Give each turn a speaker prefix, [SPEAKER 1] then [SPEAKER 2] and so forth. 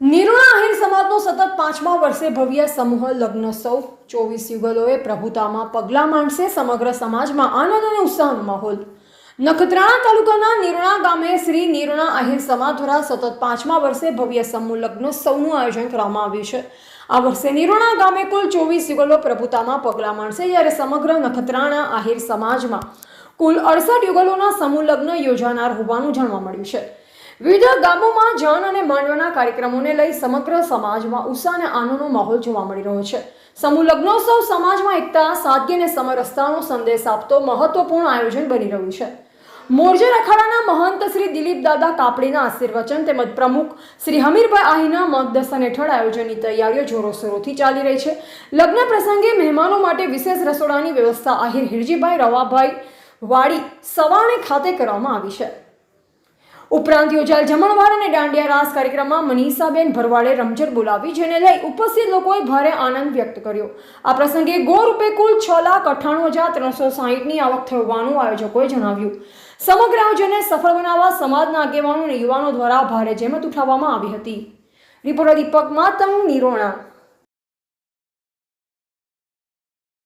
[SPEAKER 1] નિરોણા આહિર સમાજનો સતત 5મા વર્ષે ભવ્ય સમૂહ લગ્નોત્સવ 24 યુગલોએ પ્રભુતામાં પગલાં માંડશે. સમગ્ર સમાજમાં આનંદ અને ઉત્સાહનો માહોલ. નખત્રાણા તાલુકાના નિરોણા ગામે શ્રી નિરોણા આહિર સમાજ દ્વારા સતત 5મા વર્ષે ભવ્ય સમૂહ લગ્નોત્સવનું આયોજન કરવામાં આવ્યું છે. આ વર્ષે નિરોણા ગામે કુલ 24 યુગલો પ્રભુતામાં પગલાં માંડશે, જ્યારે સમગ્ર નખત્રાણા આહિર સમાજમાં કુલ 68 યુગલોના સમૂહ લગ્ન યોજાનાર હોવાનું જાણવા મળ્યું છે. વિવિધ ગામોમાં જાન અને માંડવાના કાર્યક્રમોને લઈ સમગ્ર સમાજમાં ઉત્સાહ અને આનંદનો માહોલ જોવા મળી રહ્યો છે. સમૂહ લગ્નોત્સવ સમાજમાં એકતા, સાદગી અને સમરસતાનો સંદેશ આપતો મહત્વપૂર્ણ આયોજન બની રહ્યું છે. મોરજર અખાડાના મહંત શ્રી દિલીપ દાદા કાપડીના આશીર્વચન તેમજ પ્રમુખ શ્રી હમીરભાઈ આહીના માર્ગદર્શન હેઠળ આયોજનની તૈયારીઓ જોરોશોરોથી ચાલી રહી છે. લગ્ન પ્રસંગે મહેમાનો માટે વિશેષ રસોડાની વ્યવસ્થા આહિર હિરજીભાઈ રવાભાઈ વાડી સવાણી ખાતે કરવામાં આવી છે. ઉપરાંત યોજાયેલ જમણવાર અને દાંડિયા રાસ કાર્યક્રમમાં મનીષાબેન ભરવાડે રમઝટ બોલાવી, જેને લઈ ઉપસ્થિત લોકોએ ભારે આનંદ વ્યક્ત કર્યો. આ પ્રસંગે ગો રૂપે કુલ 6,98,360ની આવક થઈ હોવાનું આયોજકોએ જણાવ્યું. સમગ્ર આયોજનને સફળ બનાવવા સમાજના આગેવાનો અને યુવાનો દ્વારા ભારે જહેમત ઉઠાવવામાં આવી હતી. રિપોર્ટર દીપક માતંગ, નિરોણા.